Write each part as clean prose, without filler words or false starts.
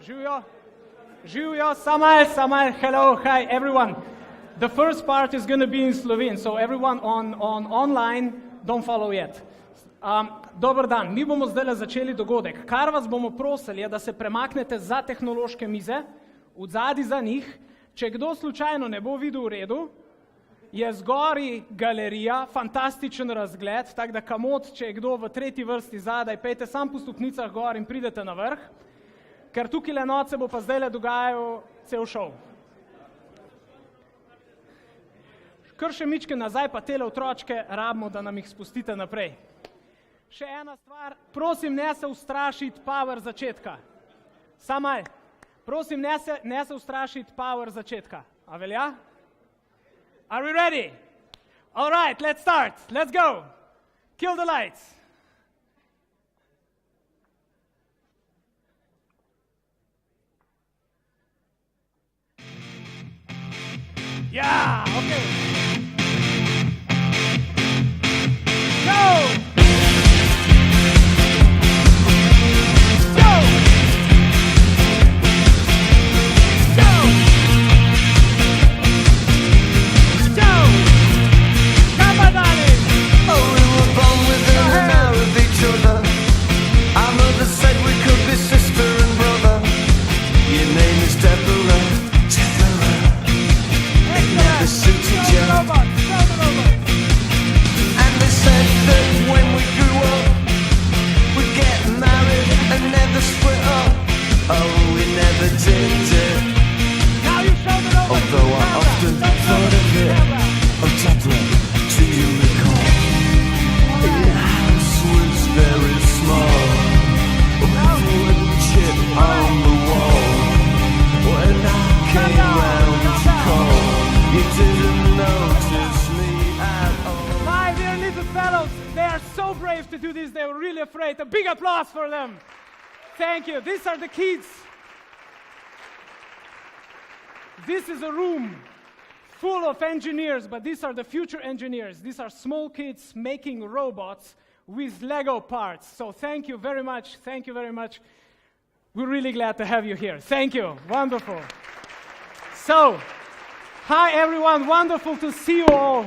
Živijo. Živijo. Samaj. Hello, hi, everyone. The first part is going to be in Slovene, so everyone on online, don't follow yet. Dober dan, mi bomo zdaj začeli dogodek. Kar vas bomo prosili, je, da se premaknete za tehnološke mize, odzadi za njih. Če kdo slučajno ne bo videl v redu, je zgori galerija, fantastičen razgled, tako da kamot, če je kdo v tretji vrsti zadaj, pejte sam po stopnicah gor in pridete na vrh, ker tukaj le noč se bo pa zdaj le dogajal cel šov. Kar še mičke nazaj, pa tele otročke rabimo, da nam jih spustite naprej. Še ena stvar, prosim, ne se ustrašiti power začetka. Samaj, prosim, ne se ustrašiti power začetka. A velja? Are we ready? All right, let's start. Let's go. Kill the lights. Yeah, okay. Go! A big applause for them. Thank you. These are the kids. This is a room full of engineers, but these are the future engineers. These are small kids making robots with Lego parts. So thank you very much. Thank you very much. We're really glad to have you here. Thank you. Wonderful. So, hi everyone. Wonderful to see you all.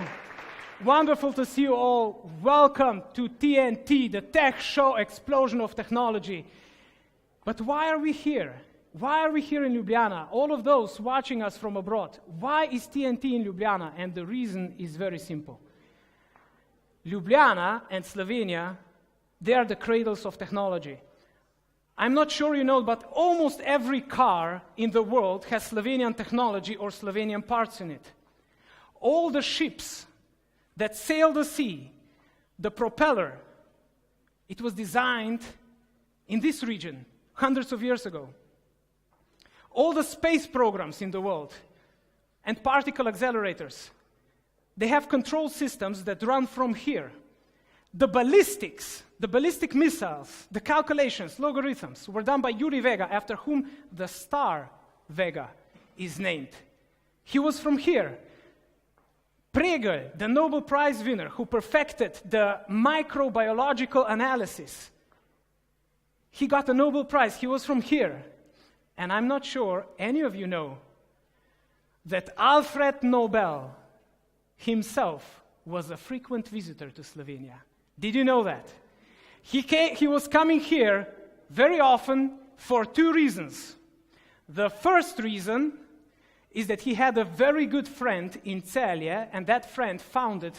Wonderful to see you all. Welcome to TNT, the Tech Show Explosion of Technology. But why are we here? Why are we here in Ljubljana? All of those watching us from abroad. Why is TNT in Ljubljana? And the reason is very simple. Ljubljana and Slovenia, they are the cradles of technology. I'm not sure you know, but almost every car in the world has Slovenian technology or Slovenian parts in it. All the ships that sail the sea, the propeller, it was designed in this region hundreds of years ago. All the space programs in the world and particle accelerators, they have control systems that run from here. The ballistic missiles, the calculations, logarithms were done by Yuri Vega, after whom the star Vega is named. He was from here. Pregel, the Nobel Prize winner who perfected the microbiological analysis, he got a Nobel Prize. He was from here. And I'm not sure any of you know that Alfred Nobel himself was a frequent visitor to Slovenia. Did you know that? He was coming here very often for two reasons. The first reason is that he had a very good friend in Celje, and that friend founded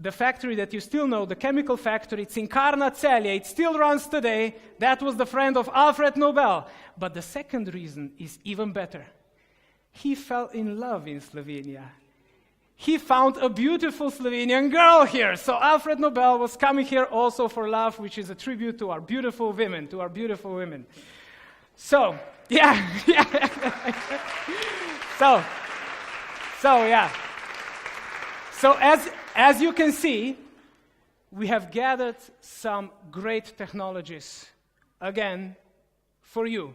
the factory that you still know, the chemical factory, Cinkarna Celje. It still runs today. That was the friend of Alfred Nobel. But the second reason is even better. He fell in love in Slovenia. He found a beautiful Slovenian girl here. So Alfred Nobel was coming here also for love, which is a tribute to our beautiful women, So, yeah. So as you can see, we have gathered some great technologies, again, for you.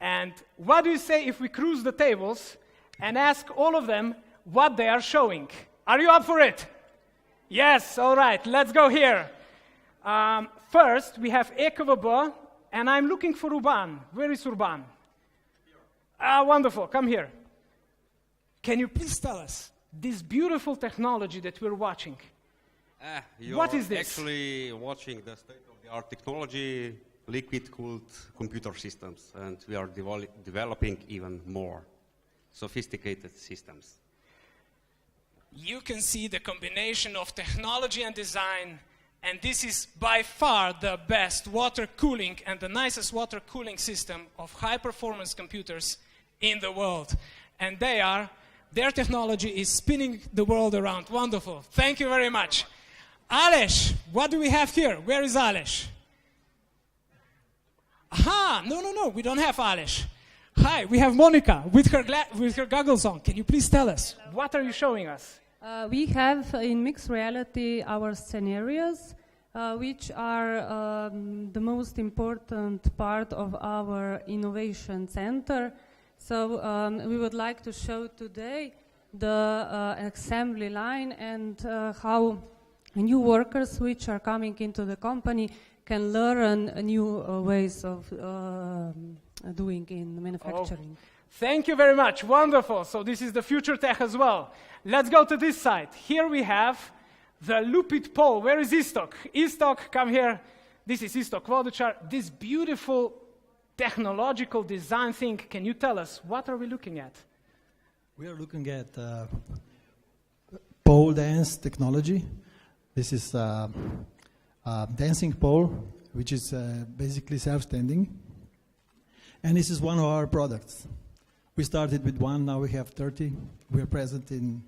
And what do you say if we cruise the tables and ask all of them what they are showing? Are you up for it? Yes, all right, let's go here. First, we have EKVB and I'm looking for Urban. Where is Urban? Ah, wonderful. Come here. Can you please tell us this beautiful technology that we're watching? What is this? Actually watching the state-of-the-art technology, liquid-cooled computer systems, and we are developing even more sophisticated systems. You can see the combination of technology and design, and this is by far the best water cooling and the nicest water cooling system of high-performance computers in the world. And their technology is spinning the world around. Wonderful. Thank you very much. Aleš, what do we have here? Where is Aleš? Aha, no, we don't have Aleš. Hi, we have Monica with her goggles on. Can you please tell us, what are you showing us? We have in mixed reality our scenarios, which are the most important part of our innovation center. So we would like to show today the assembly line and how new workers which are coming into the company can learn new ways of doing in manufacturing. Oh, thank you very much. Wonderful. So this is the future tech as well. Let's go to this side. Here we have the Lupit pole. Where is Istok? Istok, come here. This is Istok Voduchar. This beautiful technological design thing. Can you tell us, what are we looking at? We are looking at pole dance technology. This is a dancing pole, which is basically self-standing. And this is one of our products. We started with one, now we have 30. We are present in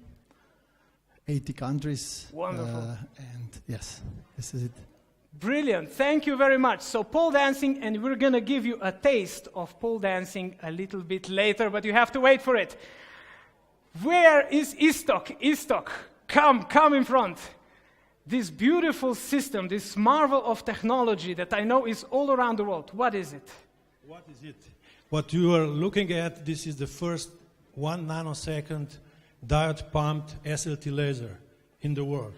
80 countries. Wonderful. And yes, this is it. Brilliant. Thank you very much. So pole dancing, and we're going to give you a taste of pole dancing a little bit later, but you have to wait for it. Where is Istok? Istok, come in front. This beautiful system, this marvel of technology that I know is all around the world. What is it? What is it? What you are looking at, this is the first 1 nanosecond diode pumped SLT laser in the world.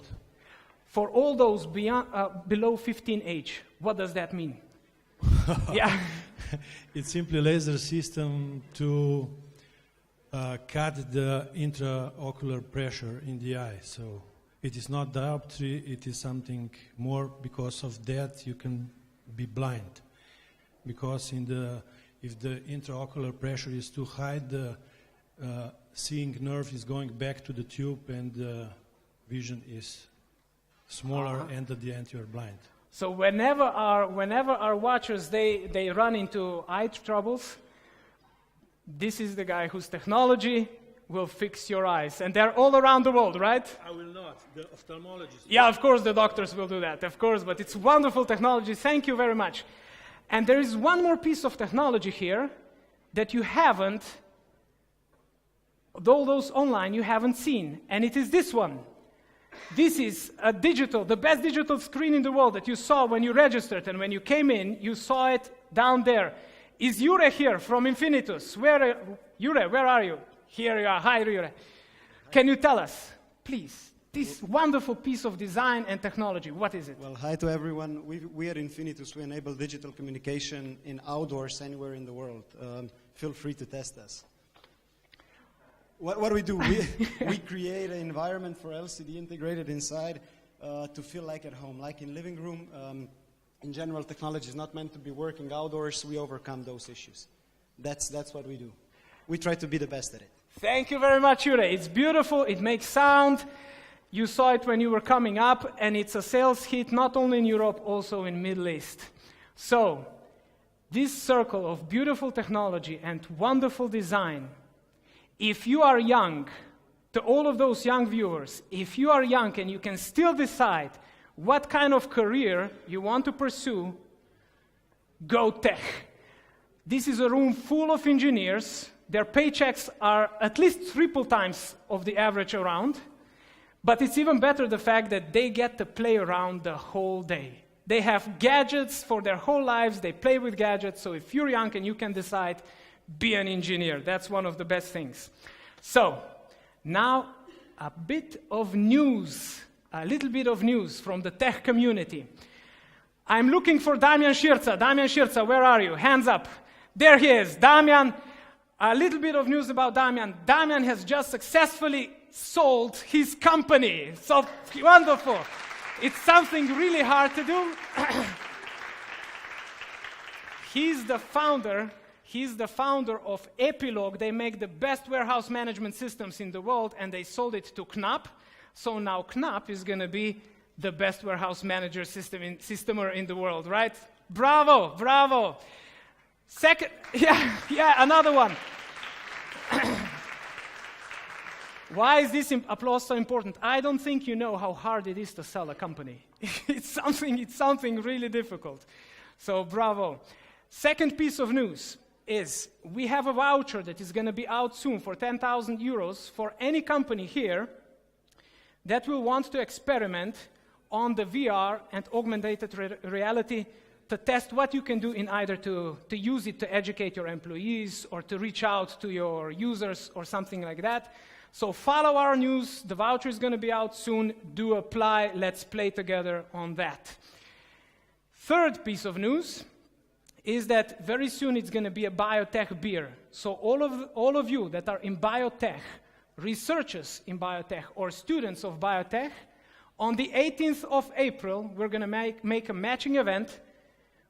For all those below 15 age, what does that mean? Yeah. It's simply a laser system to cut the intraocular pressure in the eye. So it is not dioptry, it is something more. Because of that, you can be blind. Because if the intraocular pressure is too high, the seeing nerve is going back to the tube and the vision is smaller, and at the end you are blind. So whenever our watchers they run into eye troubles, this is the guy whose technology will fix your eyes. And they're all around the world, right? I will not. The ophthalmologist. Yeah, of course the doctors will do that, of course, but it's wonderful technology. Thank you very much. And there is one more piece of technology here that you haven't, all those online you haven't seen, and it is this one. This is a the best digital screen in the world that you saw when you registered, and when you came in, you saw it down there. Is Jure here from Infinitus? Jure, where are you? Here you are. Hi, Jure. Can you tell us, please, this wonderful piece of design and technology, what is it? Well, hi to everyone. We at Infinitus, we enable digital communication in outdoors anywhere in the world. Feel free to test us. What do we do? We create an environment for LCD integrated inside to feel like at home, like in living room. In general, technology is not meant to be working outdoors. We overcome those issues. That's what we do. We try to be the best at it. Thank you very much, Jure. It's beautiful. It makes sound. You saw it when you were coming up, and it's a sales hit not only in Europe, also in Middle East. So, this circle of beautiful technology and wonderful design, if you are young, to all of those young viewers, if you are young and you can still decide what kind of career you want to pursue, go tech. This is a room full of engineers. Their paychecks are at least triple times of the average around. But it's even better the fact that they get to play around the whole day. They have gadgets for their whole lives. They play with gadgets. So if you're young and you can decide, be an engineer. That's one of the best things. So now a bit of news, a little bit of news from the tech community. I'm looking for Damian Shirza. Damian Shirza, where are you? Hands up. There he is. Damian, a little bit of news about Damian. Damian has just successfully sold his company. So wonderful. It's something really hard to do. He's the founder of Epilogue. They make the best warehouse management systems in the world, and they sold it to Knapp. So now Knapp is going to be the best warehouse manager systemer in the world, right? Bravo, bravo. Second, another one. Why is this applause so important? I don't think you know how hard it is to sell a company. It's something really difficult. So bravo. Second piece of news is we have a voucher that is going to be out soon for 10,000 euros for any company here that will want to experiment on the VR and augmented reality to test what you can do in either to use it to educate your employees or to reach out to your users or something like that. So follow our news. The voucher is going to be out soon. Do apply. Let's play together on that. Third piece of news is that very soon it's going to be a biotech beer. So all of you that are in biotech, researchers in biotech or students of biotech, on the 18th of April, we're going to make a matching event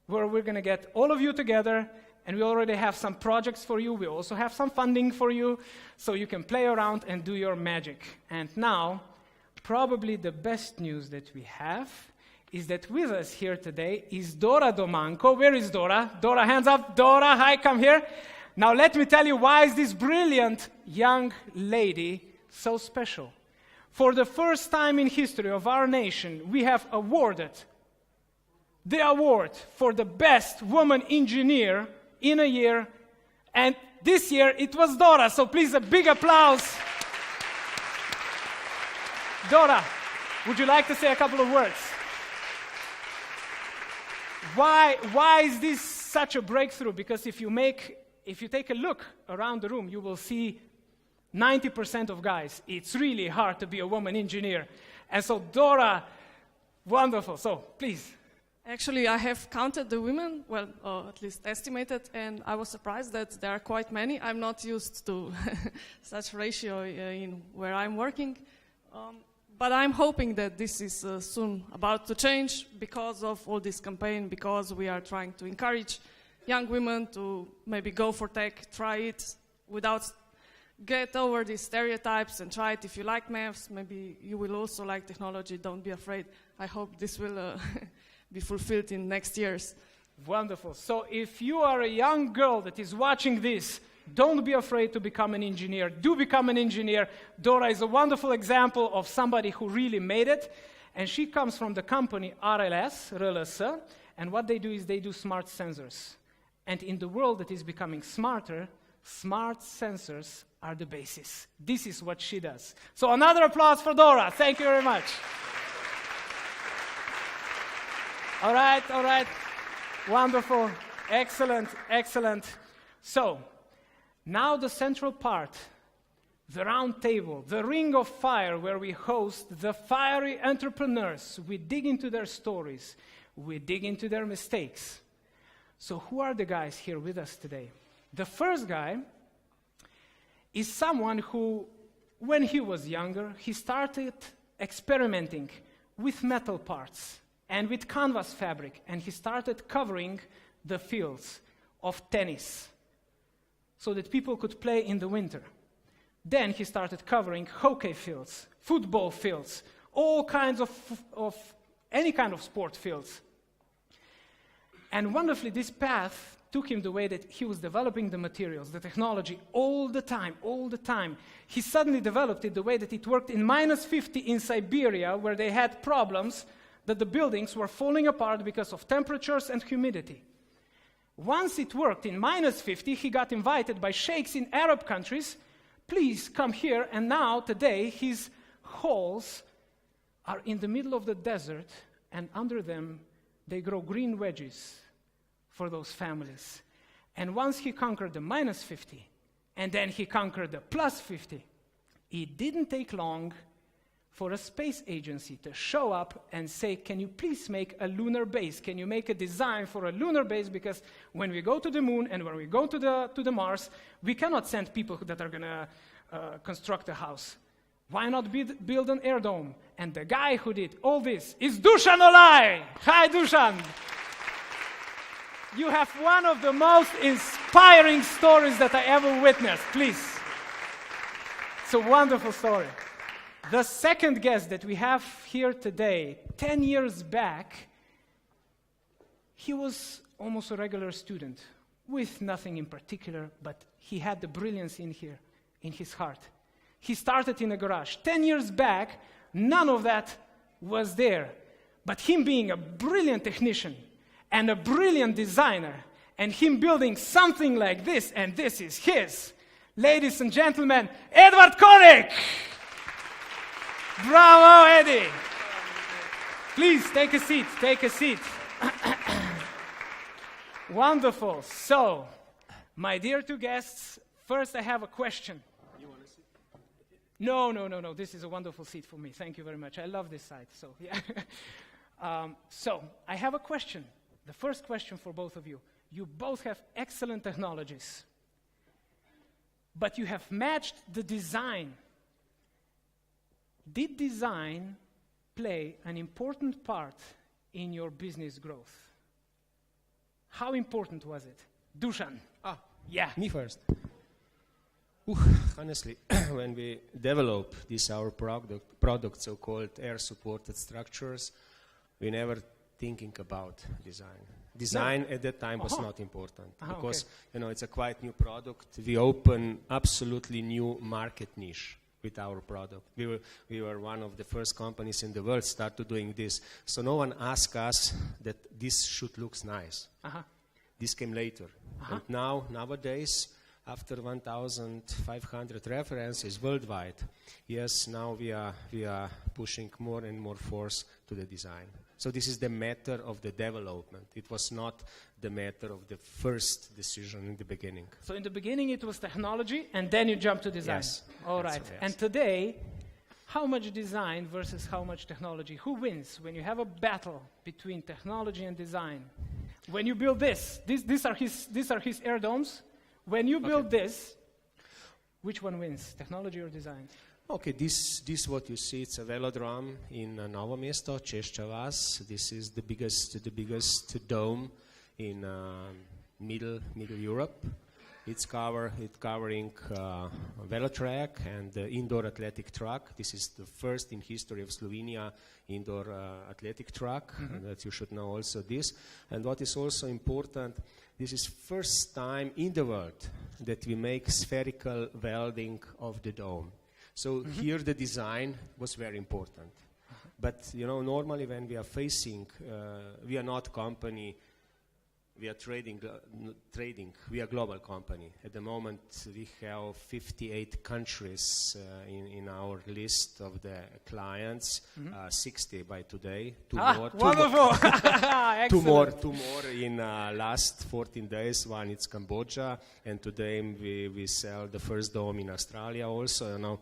where we're going to get all of you together, and we already have some projects for you. We also have some funding for you, so you can play around and do your magic. And now, probably the best news that we have is that with us here today is Dora Domanco. Where is Dora? Dora, hands up. Dora, hi, come here. Now let me tell you why is this brilliant young lady so special. For the first time in history of our nation, we have awarded the award for the best woman engineer in a year, and this year it was Dora, so please a big applause. Dora, would you like to say a couple of words? Why is this such a breakthrough? Because if you take a look around the room, you will see 90% of guys. It's really hard to be a woman engineer. And so Dora, wonderful. So please. Actually, I have counted the women, well, at least estimated, and I was surprised that there are quite many. I'm not used to such ratio in where I'm working. But I'm hoping that this is soon about to change because of all this campaign, because we are trying to encourage young women to maybe go for tech, try it without get over these stereotypes and try it. If you like maths, maybe you will also like technology. Don't be afraid. I hope this will be fulfilled in next years. Wonderful. So if you are a young girl that is watching this, don't be afraid to become an engineer. Do become an engineer. Dora is a wonderful example of somebody who really made it. And she comes from the company RLS, and what they do is they do smart sensors. And in the world that is becoming smarter, smart sensors are the basis. This is what she does. So another applause for Dora. Thank you very much. All right. Wonderful. Excellent. So, now the central part, the round table, the ring of fire where we host the fiery entrepreneurs. We dig into their stories. We dig into their mistakes. So who are the guys here with us today? The first guy is someone who, when he was younger, he started experimenting with metal parts and with canvas fabric, and he started covering the fields of tennis so that people could play in the winter. Then he started covering hockey fields, football fields, all kinds of any kind of sport fields. And wonderfully, this path took him the way that he was developing the materials, the technology, all the time. He suddenly developed it the way that it worked in -50 in Siberia, where they had problems that the buildings were falling apart because of temperatures and humidity. Once it worked in -50, he got invited by sheikhs in Arab countries, please come here, and now, today, his halls are in the middle of the desert, and under them, they grow green wedges for those families. And once he conquered the -50, and then he conquered the +50, it didn't take long for a space agency to show up and say, can you please make a lunar base? Can you make a design for a lunar base? Because when we go to the moon and when we go to the Mars, we cannot send people that are going to construct a house. Why not build an air dome? And the guy who did all this is Dusan Olai. Hi, Dusan. You have one of the most inspiring stories that I ever witnessed. Please. It's a wonderful story. The second guest that we have here today, 10 years back, he was almost a regular student with nothing in particular, but he had the brilliance in here, in his heart. He started in a garage. 10 years back, none of that was there. But him being a brilliant technician and a brilliant designer, and him building something like this, and this is his. Ladies and gentlemen, Edward Konik! Bravo, Eddie! Please, take a seat, take a seat. Wonderful. So, my dear two guests, first I have a question. You want to sit? No. This is a wonderful seat for me. Thank you very much. I love this side. So, yeah. So, I have a question. The first question for both of you. You both have excellent technologies, but you have matched the design. Did design play an important part in your business growth? How important was it? Dusan. Yeah. Me first. Honestly, when we develop this our product so-called air-supported structures, we never thinking about design. Design at that time was not important because it's a quite new product. We open absolutely new market niche with our product. We were one of the first companies in the world started doing this. So no one asked us that this should look nice. This came later. And nowadays, after 1,500 references worldwide, yes, now we are pushing more and more force to the design. So this is the matter of the development. It was not the matter of the first decision in the beginning. So in the beginning it was technology, and then you jumped to design. Yes. All right. Yes. And today, how much design versus how much technology? Who wins when you have a battle between technology and design? When you build these are his air domes. When you build this, which one wins, technology or design? Okay, this what you see, it's a velodrome in Novo Mesto, Češća Vas. This is the biggest dome in middle Europe. It's covering velotrack and indoor athletic track. This is the first in history of Slovenia indoor athletic track, and that you should know also this. And what is also important, this is first time in the world that we make spherical welding of the dome. So here the design was very important. But normally when we are facing, we are not company. We are trading. We are global company. At the moment, we have 58 countries in our list of the clients. 60 by today. Two more in last 14 days. One is Cambodia, and today we sell the first dome in Australia also.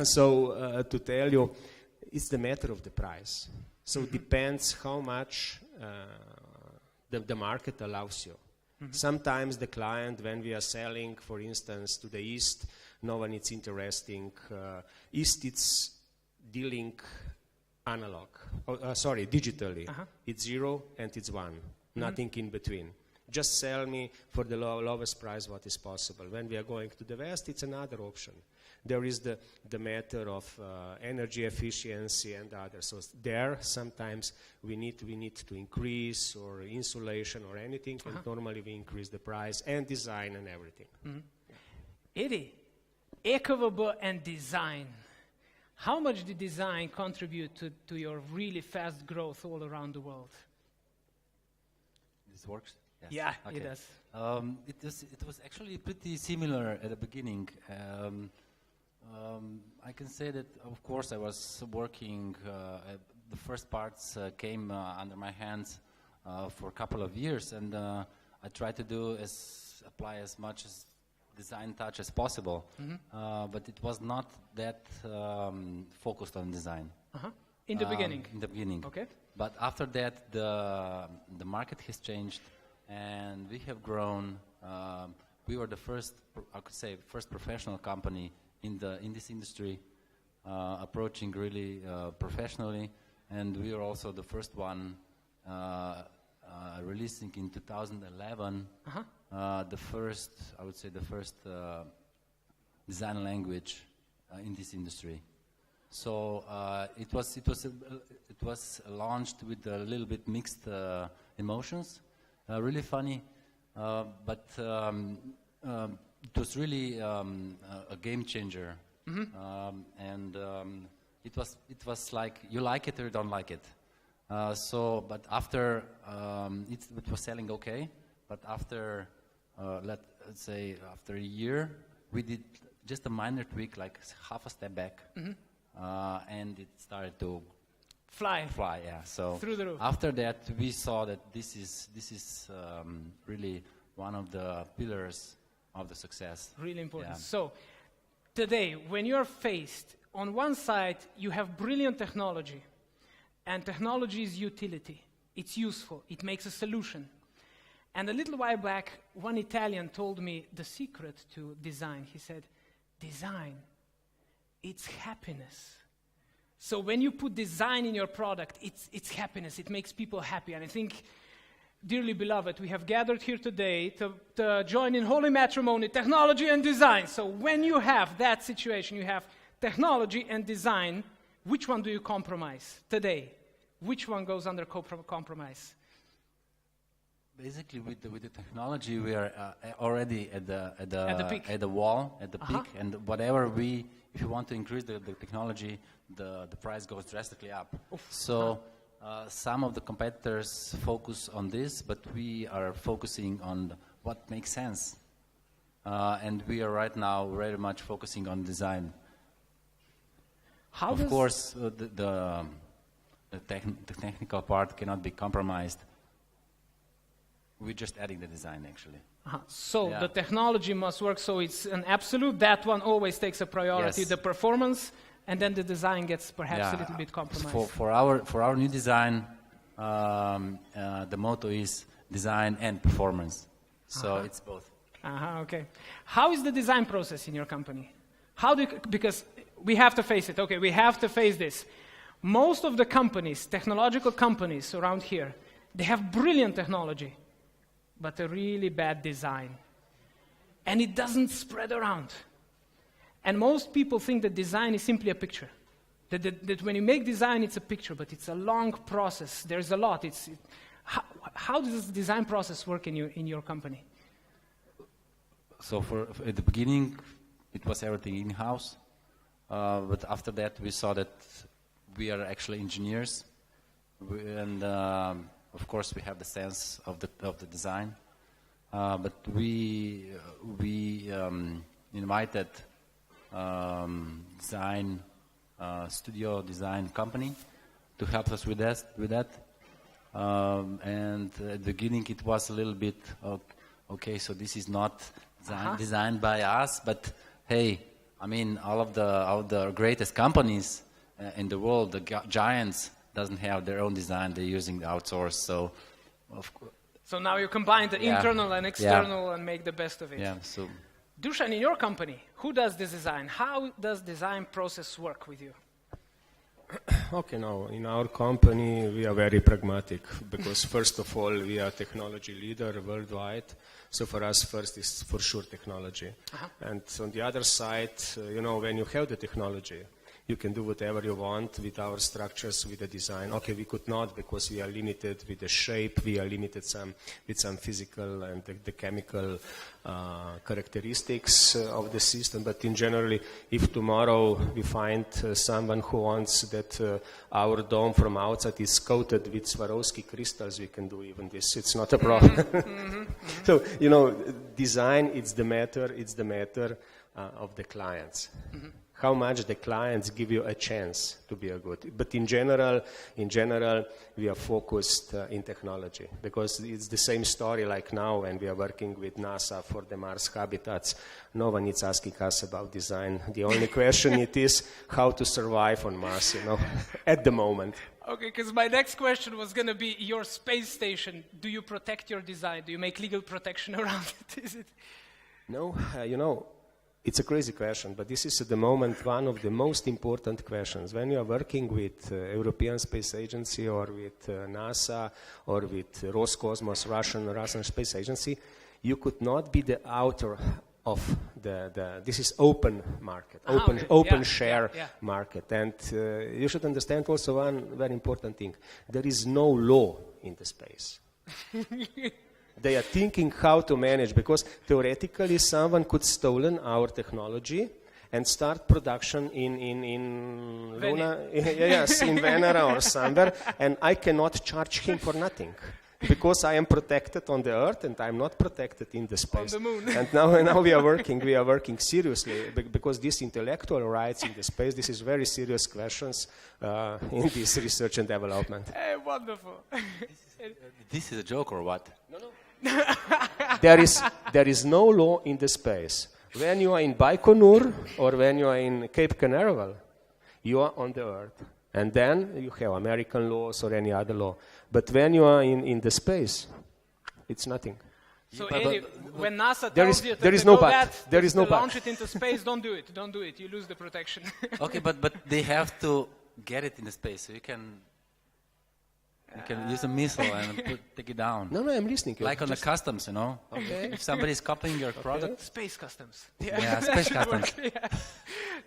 So to tell you, it's the matter of the price. So it depends how much. The market allows you. Sometimes the client, when we are selling, for instance, to the East, no one is interesting. East, it's dealing analog. Digitally. It's 0 and it's 1. Nothing in between. Just sell me for the lowest price what is possible. When we are going to the West, it's another option. There is the matter of energy efficiency and others. So there, sometimes we need to increase or insulation or anything, and normally we increase the price and design and everything. Eddie, EcoVB and design. How much did design contribute to your really fast growth all around the world? This works? Yes. Yeah, okay. it does. It was actually pretty similar at the beginning. I can say that, of course, I was working, the first parts came under my hands for a couple of years, and I tried to apply as much as design touch as possible, but it was not that focused on design. In the beginning? In the beginning. Okay. But after that, the market has changed, and we have grown. We were the first, I could say, first professional company in this industry, approaching really professionally, and we were also the first one releasing in 2011 the first, I would say, the first design language in this industry. So it was launched with a little bit mixed emotions, really funny, but it was really a game changer, and it was like you like it or you don't like it. But after it was selling okay, but after let's say after a year, we did just a minor tweak, like half a step back. And it started to fly. Yeah. So through the roof. After that, we saw that this is really one of the pillars of the success. Really important. Yeah. So today, when you're faced, on one side, you have brilliant technology, and technology is utility. It's useful. It makes a solution. And a little while back, one Italian told me the secret to design. He said, design, it's happiness. So when you put design in your product, it's happiness. It makes people happy. And I think, dearly beloved, we have gathered here today to join in holy matrimony, technology and design. So when you have that situation, you have technology and design, which one do you compromise today? Which one goes under compromise? Basically, with the technology, we are already at the peak. at the wall, at the peak, and whatever if you want to increase the technology, the price goes drastically up. So some of the competitors focus on this, but we are focusing on what makes sense, and we are right now very much focusing on design. Of course, the technical part cannot be compromised. We're just adding the design, actually. So the technology must work, so it's an absolute. That one always takes a priority, the performance, and then the design gets perhaps a little bit compromised. For our new design, the motto is design and performance. So it's both. Okay. How is the design process in your company? Because we have to face it. Okay, we have to face this. Most of the companies, technological companies around here, they have brilliant technology, but a really bad design. And it doesn't spread around. And most people think that design is simply a picture. That when you make design, it's a picture, but it's a long process. There's a lot. How does the design process work in your company? So at the beginning, it was everything in-house. But after that, we saw that we are actually engineers. And of course, we have the sense of the design, but we invited studio design company to help us with that. And at the beginning, it was a little bit okay. So this is not designed by us, but hey, I mean, all of the greatest companies in the world, the giants, doesn't have their own design, they're using the outsource, so of course. So now you combine the internal and external and make the best of it. Yeah, so. Dusan, in your company, who does this design? How does design process work with you? Okay, now, in our company, we are very pragmatic, because first of all, we are technology leader worldwide, so for us, first is for sure technology. And on the other side, when you have the technology, you can do whatever you want with our structures, with the design. Okay, we could not because we are limited with the shape, we are limited with some physical and the chemical characteristics of the system. But in general, if tomorrow we find someone who wants that our dome from outside is coated with Swarovski crystals, we can do even this. It's not a problem. So, design, it's the matter of the clients. how much the clients give you a chance to be a good. But in general, we are focused in technology, because it's the same story like now when we are working with NASA for the Mars habitats. No one is asking us about design. The only question it is how to survive on Mars, at the moment. Okay, because my next question was going to be your space station. Do you protect your design? Do you make legal protection around it? Is it? No, it's a crazy question, but this is at the moment one of the most important questions. When you are working with European Space Agency or with NASA or with Roscosmos, Russian Space Agency, you could not be the author of this is open market, open share market. And you should understand also one very important thing. There is no law in the space. They are thinking how to manage, because theoretically someone could stolen our technology and start production in Luna, yes, in Venera or somewhere, and I cannot charge him for nothing, because I am protected on the Earth and I'm not protected in the space. On the moon. And now we are working seriously, because these intellectual rights in the space, this is very serious questions in this research and development. Hey, wonderful. This is a joke or what? No. There is no law in the space. When you are in Baikonur or when you are in Cape Canaveral, you are on the Earth. And then you have American laws or any other law. But when you are in the space, it's nothing. So when NASA tells you to launch it into space, don't do it. Don't do it. You lose the protection. Okay, but they have to get it in the space, so you can use a missile and take it down. No, I'm listening. Like on the customs, Okay. If somebody is copying your product. Space customs. Yeah, space customs.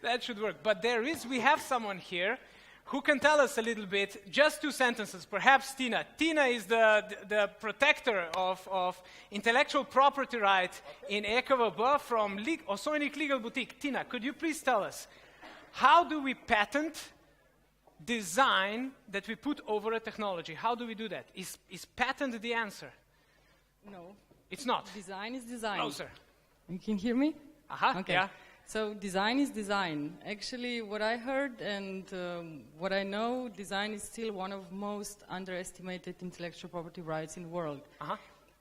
That should work. But we have someone here who can tell us a little bit, just 2 sentences, perhaps Tina. Tina is the protector of intellectual property right in EKVB from Osonic Legal Boutique. Tina, could you please tell us, how do we patent design that we put over a technology? How do we do that? Is patent the answer? No. It's not. Design is design. Closer. You can hear me? Okay. Yeah. So design is design. Actually, what I heard and what I know, design is still one of most underestimated intellectual property rights in the world.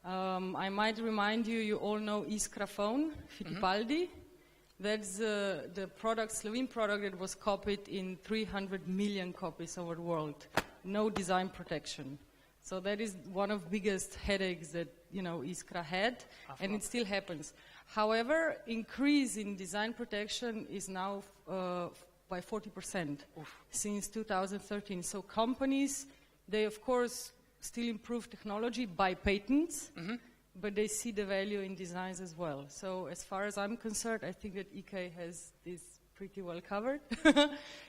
I might remind you, you all know Iskra phone, Fittipaldi. That's the Slovene product that was copied in 300 million copies over the world. No design protection. So that is one of the biggest headaches that Iskra had, and it still happens. However, increase in design protection is now by 40% since 2013. So companies, they of course still improve technology by patents, but they see the value in designs as well. So as far as I'm concerned, I think that EK has this pretty well covered.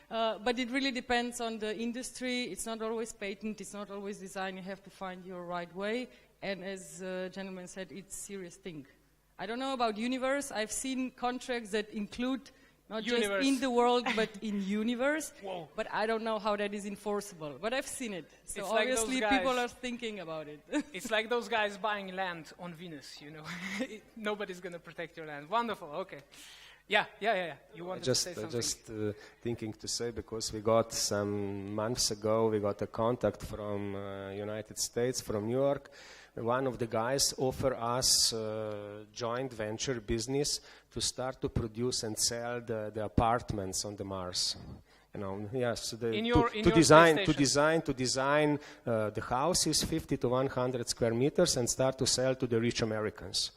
But it really depends on the industry. It's not always patent, it's not always design. You have to find your right way. And as the gentleman said, it's a serious thing. I don't know about universe. I've seen contracts that include not just in the world, but in universe. Whoa. But I don't know how that is enforceable. But I've seen it. So it's obviously like people are thinking about it. It's like those guys buying land on Venus, Nobody's going to protect your land. Wonderful, okay. Yeah. You wanted to say something? Just thinking to say, because we got some months ago, we got a contact from United States, from New York. One of the guys offered us joint venture business to start to produce and sell the apartments on the Mars. To design the houses 50 to 100 square meters and start to sell to the rich Americans.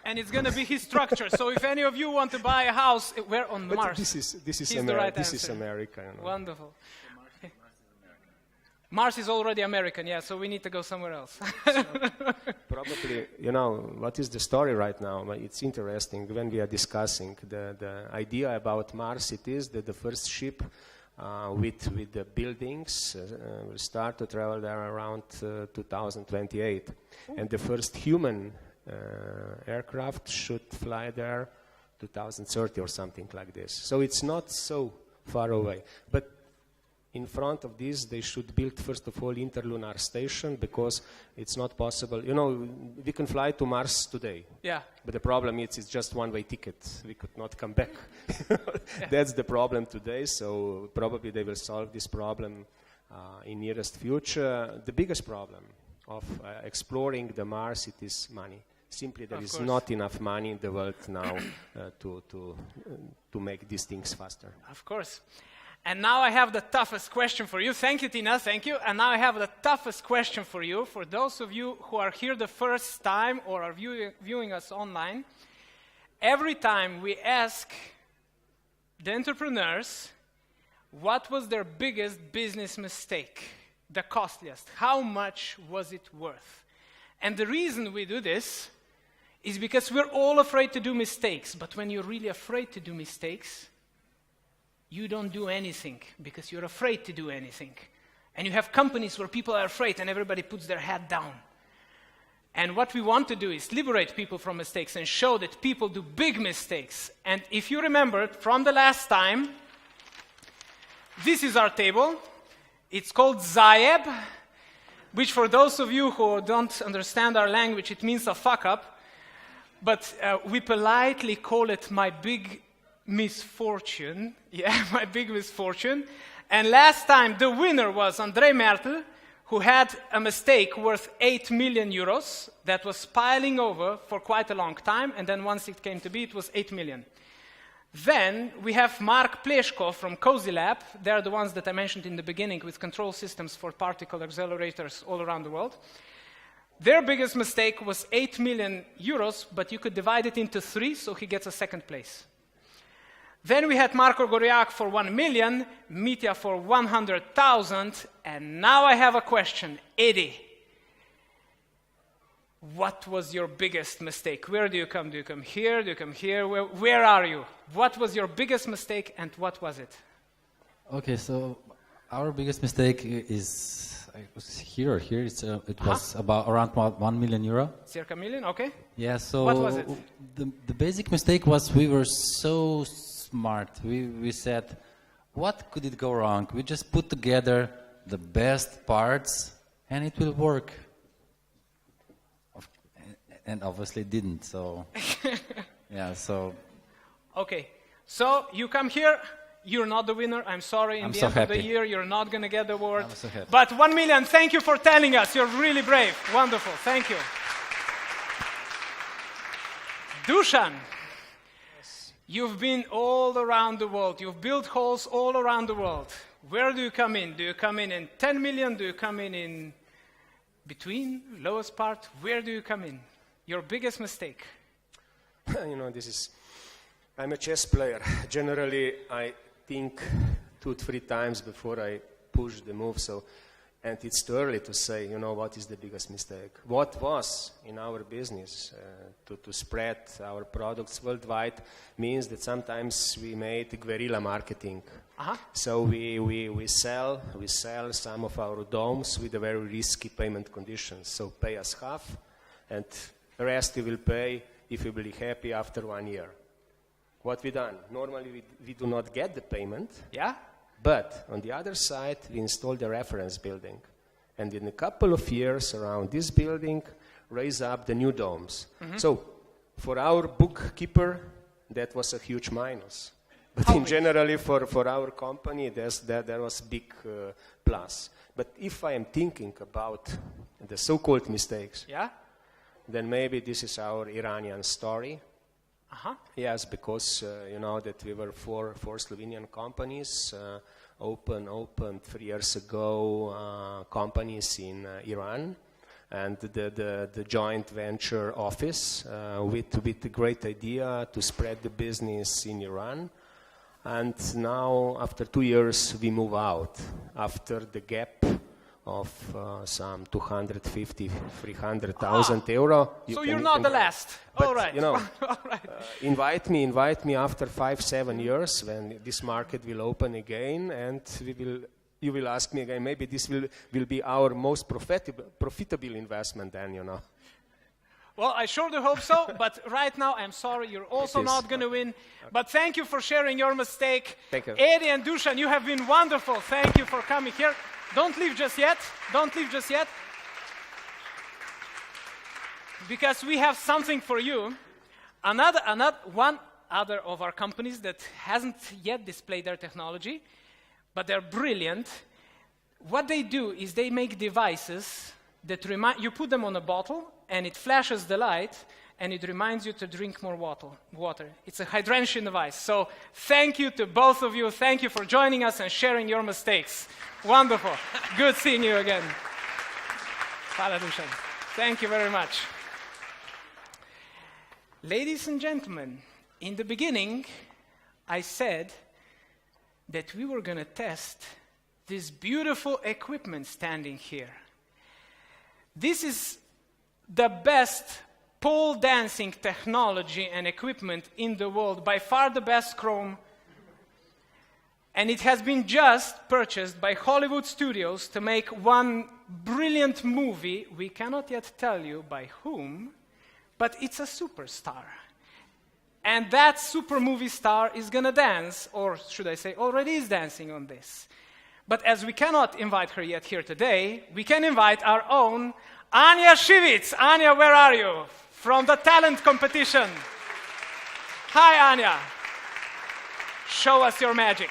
And it's going to be his structure. So if any of you want to buy a house, where on Mars? This is America. Wonderful. Mars is already American, so we need to go somewhere else. Probably, what is the story right now? It's interesting when we are discussing the idea about Mars. It is that the first ship with the buildings will start to travel there around 2028. And the first human aircraft should fly there 2030 or something like this. So it's not so far away. But in front of this, they should build, first of all, interlunar station, because it's not possible. You know, we can fly to Mars today. Yeah. But the problem is it's just one-way ticket. We could not come back. That's the problem today, so probably they will solve this problem in nearest future. The biggest problem of exploring the Mars, it is money. Simply there is not enough money in the world now to make these things faster. Of course. And now I have the toughest question for you. Thank you, Tina. Thank you. And now I have the toughest question for you. For those of you who are here the first time or are viewing us online, every time we ask the entrepreneurs what was their biggest business mistake, the costliest, how much was it worth? And the reason we do this is because we're all afraid to do mistakes. But when you're really afraid to do mistakes, you don't do anything because you're afraid to do anything. And you have companies where people are afraid and everybody puts their head down. And what we want to do is liberate people from mistakes and show that people do big mistakes. And if you remember from the last time, this is our table. It's called Zayeb, which for those of you who don't understand our language, it means a fuck up. But we politely call it my big misfortune. Yeah, my big misfortune. And last time the winner was André Mertel, who had a mistake worth 8 million euros that was piling over for quite a long time, and then once it came to be, it was 8 million. Then we have Mark Pleshko from Cozy Lab. They're the ones that I mentioned in the beginning with control systems for particle accelerators all around the world. Their biggest mistake was 8 million euros, but you could divide it into 3, so he gets a second place. Then we had Marco Goriac for 1 million, Mitya for 100,000, and now I have a question. Eddie, what was your biggest mistake? Where do you come? Do you come here? Do you come here? Where are you? What was your biggest mistake and what was it? Okay, so our biggest mistake is it was here. It was about around 1 million euro. Circa million, okay. Yeah, so what was it? The basic mistake was we were so smart. We said, what could it go wrong? We just put together the best parts and it will work. And obviously it didn't, so yeah, so. Okay, so you come here. You're not the winner. I'm sorry. In the end of the year, you're not going to get the award. I'm so happy. But 1 million, thank you for telling us. You're really brave. Wonderful. Thank you. Dusan, you've been all around the world. You've built halls all around the world. Where do you come in? Do you come in 10 million? Do you come in between, lowest part? Where do you come in? Your biggest mistake? You know, I'm a chess player. Generally, I think 2-3 times before I push the move, and it's too early to say, you know, what is the biggest mistake. What was in our business to spread our products worldwide means that sometimes we made guerrilla marketing. So we sell some of our domes with a very risky payment conditions. So pay us half, and the rest we will pay if we will be happy after 1 year. What we done? Normally we do not get the payment. Yeah. But on the other side, we installed a reference building. And in a couple of years around this building, raise up the new domes. Mm-hmm. So for our bookkeeper, that was a huge minus. But generally for our company, there was big plus. But if I am thinking about the so-called mistakes, then maybe this is our Iranian story. Yes, because you know that we were four Slovenian companies opened 3 years ago companies in Iran, and the joint venture office with the great idea to spread the business in Iran. And now after 2 years we move out after the gap of some 250,000-300,000 euro. So you're not the last. But, all right. You know, all right. Invite me after 5-7 years when this market will open again, and you will ask me again. Maybe this will be our most profitable investment then, you know. Well, I sure do hope so, but right now, I'm sorry, you're also not going to win. But thank you for sharing your mistake. Thank you. Eddie and Dusan, you have been wonderful. Thank you for coming here. Don't leave just yet. Don't leave just yet. Because we have something for you. One other of our companies that hasn't yet displayed their technology, but they're brilliant. What they do is they make devices that you put them on a bottle, and it flashes the light, and it reminds you to drink more water. It's a hydration device. So thank you to both of you. Thank you for joining us and sharing your mistakes. Wonderful. Good seeing you again. Hvala, Dusan. Thank you very much. Ladies and gentlemen, in the beginning, I said that we were going to test this beautiful equipment standing here. This is the best pole dancing technology and equipment in the world, by far the best chrome. And it has been just purchased by Hollywood Studios to make one brilliant movie. We cannot yet tell you by whom, but it's a superstar. And that super movie star is going to dance, or should I say already is dancing on this. But as we cannot invite her yet here today, we can invite our own Anya Shivitz. Anya, where are you? From the talent competition. Hi, Anya. Show us your magic.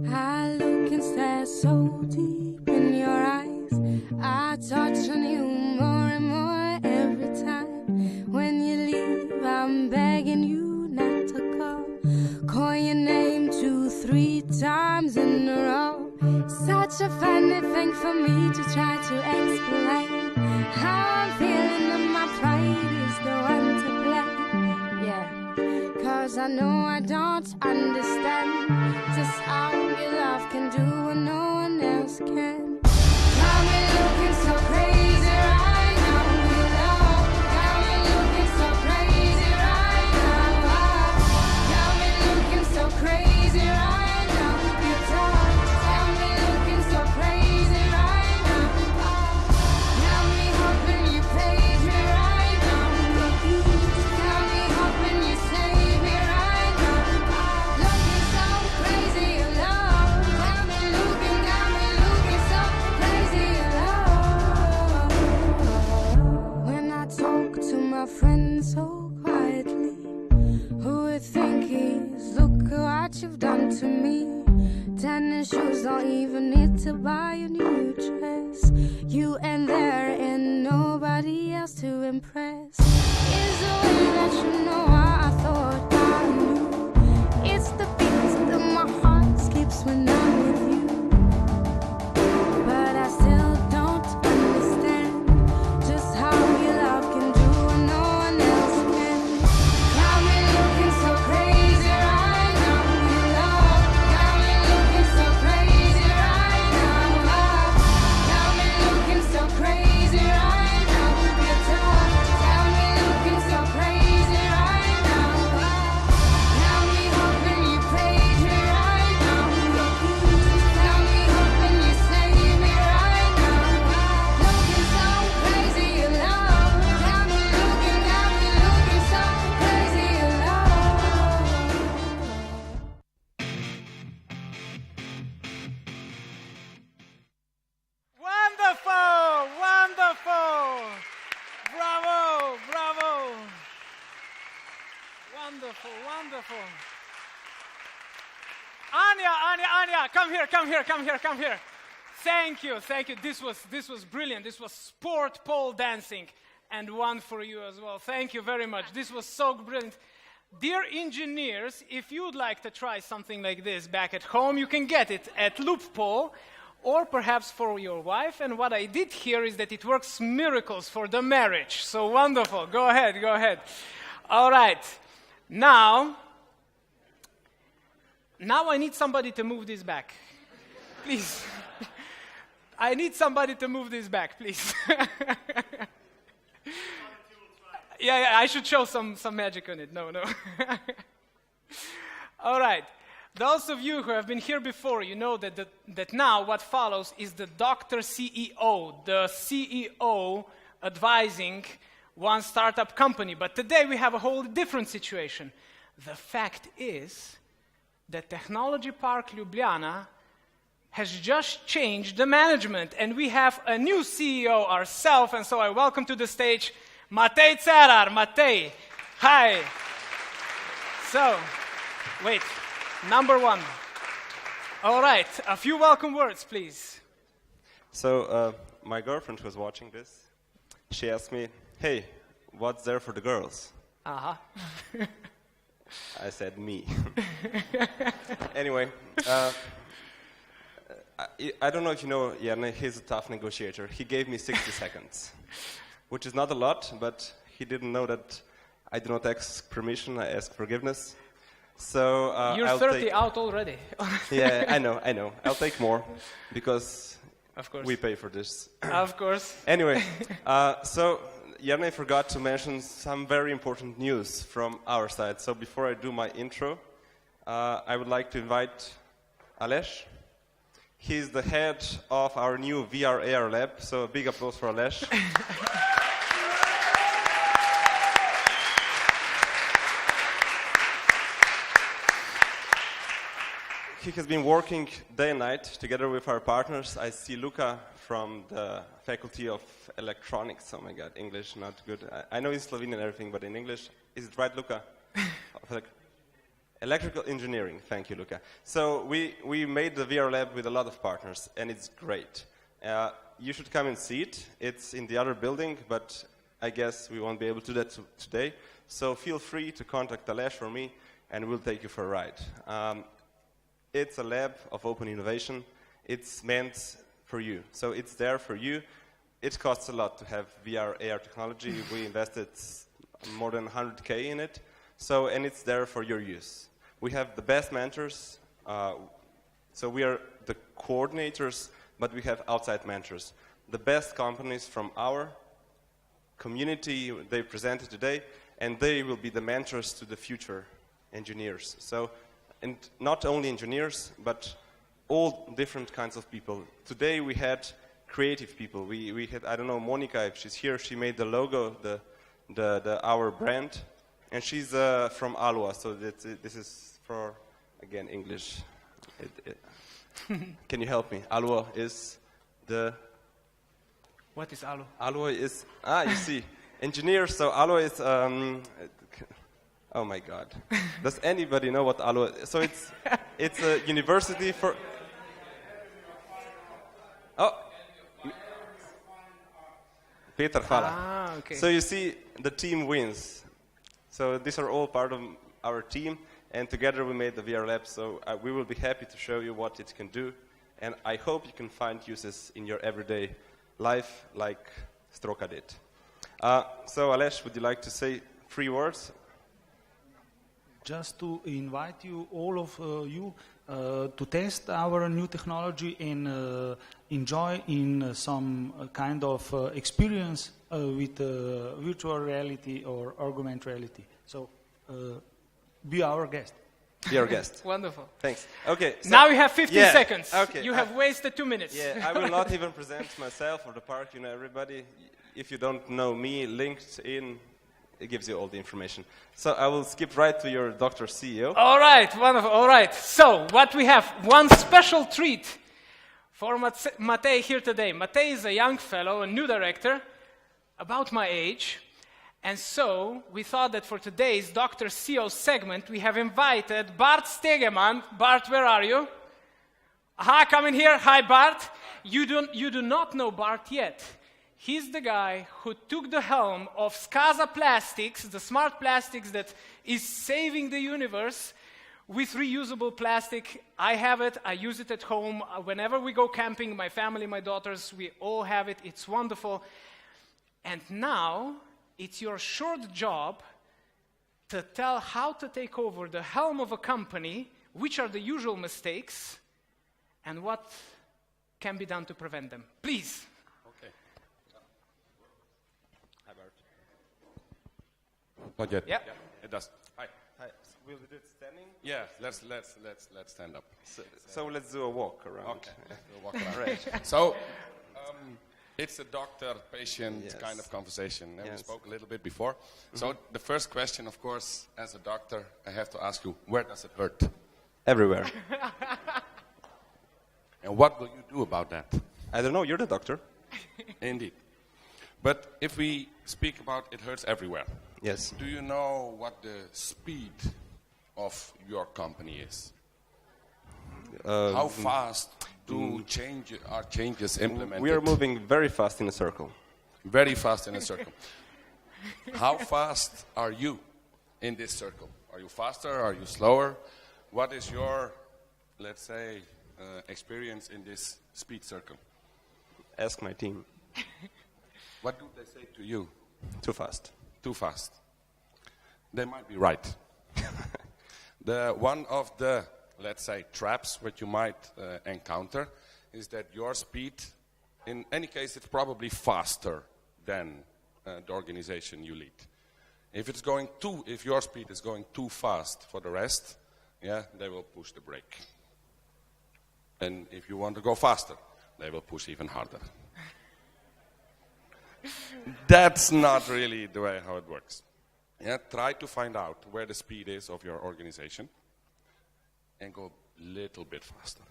I look and stare so deep in your eyes. I touch on you more and more every time. When you leave, I'm begging you not to go. Call your name 2-3 times in a row. Such a funny thing for me to try to explain. How I'm feeling and my pride is the one to blame. Yeah, 'cause I know I don't understand just how your love can do what no one else can. Got me looking so crazy right now. Your love got me looking so crazy right now. Got me looking so crazy right now. Your touch got me looking so crazy right now. Got me hoping you page me right now. Got me hoping you save me right now. Looking so crazy in love. Got me looking so crazy in love. When I talk to my friends so quietly, who would think is, look what you've done to me. Tennis shoes don't even need to buy a new dress. You and there and nobody else to impress. Is the way that you know how I thought I knew. It's the beat that my heart skips when I'm with you. But I still don't understand just how your love can do what no one else can. Got me looking so crazy right now. Your love got me looking so crazy right now. Got me looking so crazy right now. Your touch got me looking so crazy right now. Got me hoping you page me right now. Got me hoping you save me right now. Looking so crazy in love. Got me looking so crazy in love. Wonderful! Wonderful! Bravo! Bravo! Wonderful, wonderful. Anya, come here. Thank you. This was brilliant. This was sport pole dancing, and one for you as well. Thank you very much. This was so brilliant. Dear engineers, if you'd like to try something like this back at home, you can get it at Loop Pole, or perhaps for your wife. And what I did here is that it works miracles for the marriage. So wonderful. Go ahead. All right. Now I need somebody to move this back. Please. I need somebody to move this back, please. Yeah, I should show some magic on it. No. All right. Those of you who have been here before, you know that now what follows is the Dr. CEO, the CEO advising one startup company. But today we have a whole different situation. The fact is that Technology Park Ljubljana has just changed the management, and we have a new CEO ourselves, and so I welcome to the stage Matej Cerar. Matej, hi. So, wait, number one. All right, a few welcome words, please. So, my girlfriend who was watching this, she asked me, hey, what's there for the girls? Uh-huh. I said, me. Anyway, I don't know if you know Jerne, he's a tough negotiator. He gave me 60 seconds, which is not a lot, but he didn't know that I do not ask permission, I ask forgiveness. So you're I'll 30 out already. Yeah, I know. I'll take more, because of course we pay for this. Of course. Anyway, so Jerne forgot to mention some very important news from our side. So before I do my intro, I would like to invite Aleš. He's the head of our new VR/AR lab, so a big applause for Aleš. He has been working day and night together with our partners. I see Luca from the Faculty of Electronics. Oh my God, English, not good. I know in Slovenian and everything, but in English, is it right, Luca? Electrical engineering. Thank you, Luca. So we made the VR lab with a lot of partners, and it's great. You should come and see it. It's in the other building, but I guess we won't be able to do that today. So feel free to contact Aleš or me, and we'll take you for a ride. It's a lab of open innovation. It's meant for you. So it's there for you. It costs a lot to have VR/AR technology. We invested more than 100K in it. So, and it's there for your use. We have the best mentors. So we are the coordinators, but we have outside mentors. The best companies from our community, they presented today, and they will be the mentors to the future engineers. So, and not only engineers, but all different kinds of people. Today we had creative people. We had, I don't know, Monica, if she's here, she made the logo, our brand, and she's from Alua, so this is for, again, English. Can you help me? Alua is the... What is Alua? Alua is, you see, engineers, so Alua is... oh my God. Does anybody know what Alua is? So it's a university for... Oh! Peter, hvala. Okay. So you see, the team wins. So these are all part of our team, and together we made the VR lab, so we will be happy to show you what it can do, and I hope you can find uses in your everyday life, like Stroka did. So Aleš, would you like to say 3 words? Just to invite you, all of you, to test our new technology and enjoy in some kind of experience with virtual reality or augmented reality. So, be our guest. Be our guest. Wonderful. Thanks. Okay. So now you have 15 seconds. Okay. You have wasted 2 minutes. Yeah, I will not even present myself or the park. You know everybody. If you don't know me, LinkedIn, it gives you all the information. So I will skip right to your Dr. CEO. All right, wonderful. All right. So what we have, one special treat for Matej here today. Matej is a young fellow, a new director, about my age. And so we thought that for today's Dr. CEO segment, we have invited Bart Stegeman. Bart, where are you? Aha, come in here. Hi, Bart. You do not know Bart yet. He's the guy who took the helm of Skaza Plastics, the smart plastics that is saving the universe with reusable plastic. I have it. I use it at home. Whenever we go camping, my family, my daughters, we all have it. It's wonderful. And now it's your short job to tell how to take over the helm of a company, which are the usual mistakes, and what can be done to prevent them. Please. Not yet. Yeah. It does. Hi. Hi. Will we do it standing? Yeah, let's stand up. So let's do a walk around. Okay, we'll walk around. Right. So, it's a doctor-patient kind of conversation. And we spoke a little bit before. So the first question, of course, as a doctor, I have to ask you, where does it hurt? Everywhere. And what will you do about that? I don't know, you're the doctor. Indeed. But if we speak about it hurts everywhere. Yes. Do you know what the speed of your company is? How fast are changes implemented? We are moving very fast in a circle. Very fast in a circle. How fast are you in this circle? Are you faster? Are you slower? What is your, let's say, experience in this speed circle? Ask my team. What do they say to you? Too fast. Too fast. They might be right. One of the, let's say, traps which you might encounter is that your speed, in any case, it's probably faster than the organization you lead. If your speed is going too fast for the rest, they will push the brake. And if you want to go faster, they will push even harder. That's not really the way how it works. Try to find out where the speed is of your organization and go a little bit faster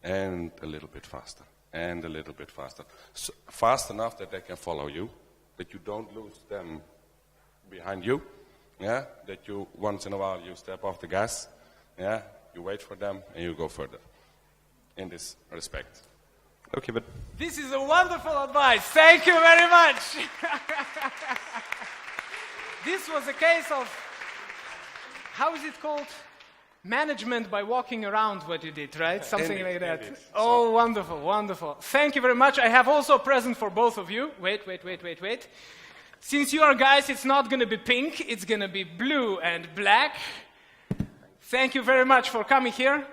and a little bit faster and a little bit faster. So fast enough that they can follow you, that you don't lose them behind you, that you once in a while you step off the gas, you wait for them and you go further in this respect. Okay, but this is a wonderful advice. Thank you very much. This was a case of, how is it called? Management by walking around what you did, right? Something like that. Oh, wonderful, wonderful. Thank you very much. I have also a present for both of you. Wait. Since you are guys, it's not going to be pink. It's going to be blue and black. Thank you very much for coming here.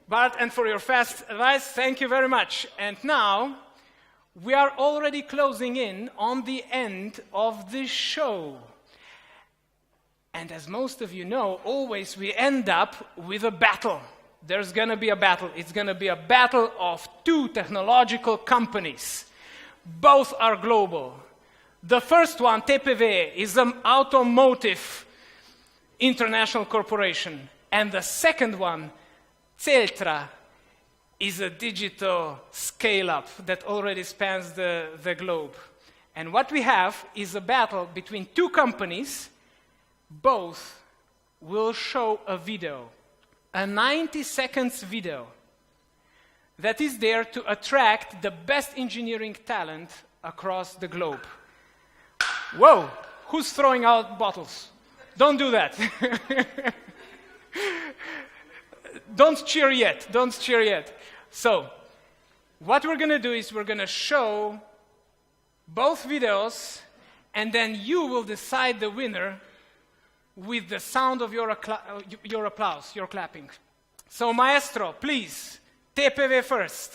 Bart, and for your fast advice, thank you very much. And now, we are already closing in on the end of this show. And as most of you know, always we end up with a battle. There's going to be a battle. It's going to be a battle of two technological companies. Both are global. The first one, TPV, is an automotive international corporation. And the second one, Celtra, is a digital scale-up that already spans the globe. And what we have is a battle between two companies. Both will show a video, a 90 seconds video, that is there to attract the best engineering talent across the globe. Whoa, who's throwing out bottles? Don't do that. Don't cheer yet. So, what we're going to do is we're going to show both videos, and then you will decide the winner with the sound of your applause, your clapping. So, Maestro, please, TPV first.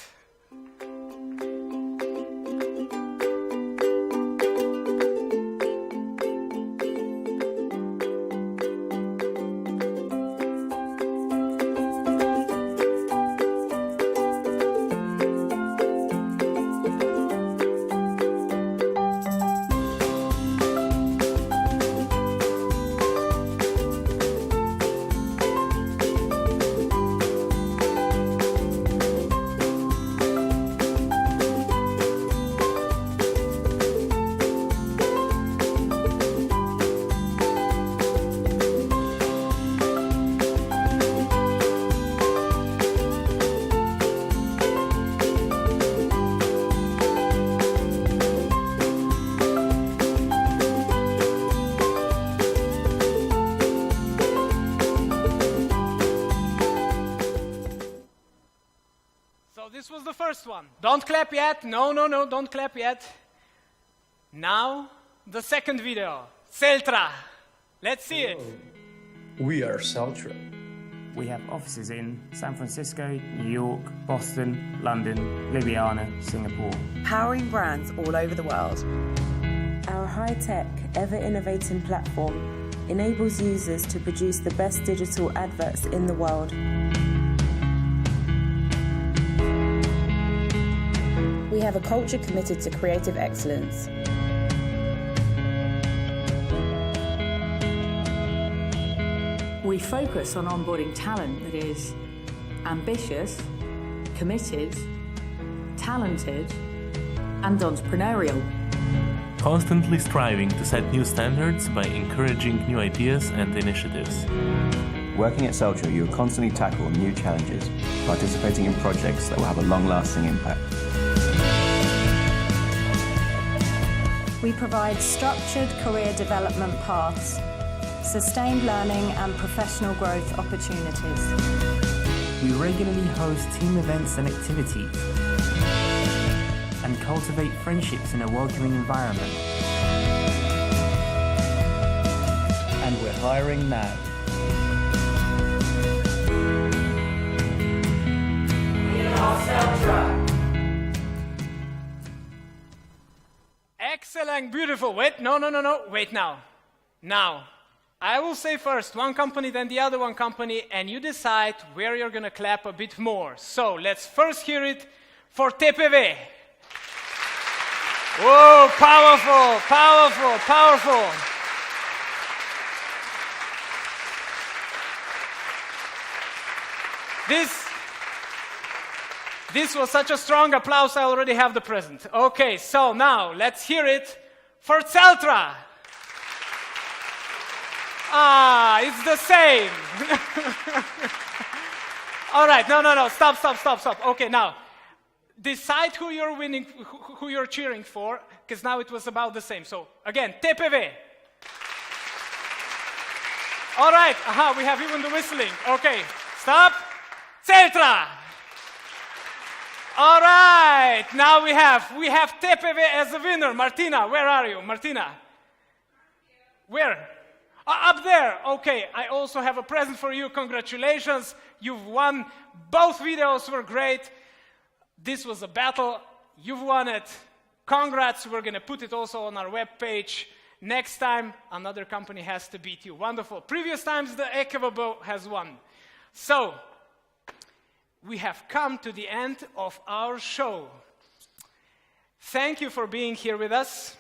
This was the first one. Don't clap yet. No, don't clap yet. Now, the second video. Celtra. Let's see it. We are Celtra. We have offices in San Francisco, New York, Boston, London, Ljubljana, Singapore. Powering brands all over the world. Our high-tech, ever-innovating platform enables users to produce the best digital adverts in the world. We have a culture committed to creative excellence. We focus on onboarding talent that is ambitious, committed, talented, and entrepreneurial. Constantly striving to set new standards by encouraging new ideas and initiatives. Working at Celtra, you will constantly tackle new challenges, participating in projects that will have a long-lasting impact. We provide structured career development paths, sustained learning and professional growth opportunities. We regularly host team events and activities and cultivate friendships in a welcoming environment. And we're hiring now. We are Celtra. Excellent, beautiful. Wait, no. Wait now. Now, I will say first one company, then the other one company, and you decide where you're going to clap a bit more. So let's first hear it for TPV. Whoa, powerful, powerful, powerful. This was such a strong applause, I already have the present. Okay, so now let's hear it for Celtra. Ah, it's the same. All right, no, stop. Okay, now, decide who you're winning, who you're cheering for, because now it was about the same. So, again, TPV. All right, we have even the whistling. Okay, stop. Celtra. All right, now we have TPV as a winner. Martina, where are you? Martina. Where? Up there. Okay, I also have a present for you. Congratulations. You've won. Both videos were great. This was a battle. You've won it. Congrats. We're going to put it also on our webpage. Next time, another company has to beat you. Wonderful. Previous times, the Ekevabo has won. So, we have come to the end of our show. Thank you for being here with us.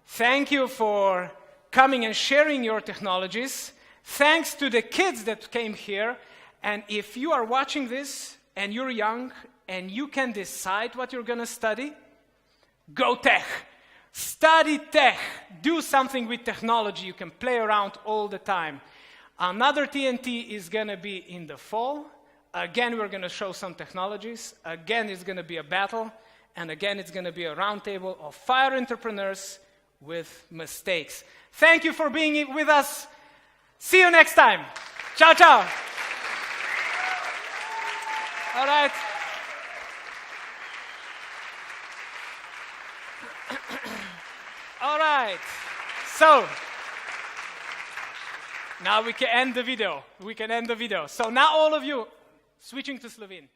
Thank you for coming and sharing your technologies. Thanks to the kids that came here. And if you are watching this and you're young and you can decide what you're going to study, go tech. Study tech. Do something with technology. You can play around all the time. Another TNT is going to be in the fall. Again, we're going to show some technologies. Again, it's going to be a battle. And again, it's going to be a roundtable of fire entrepreneurs with mistakes. Thank you for being with us. See you next time. Ciao, ciao. All right. All right. So, now we can end the video. So now all of you, switching to Slovene.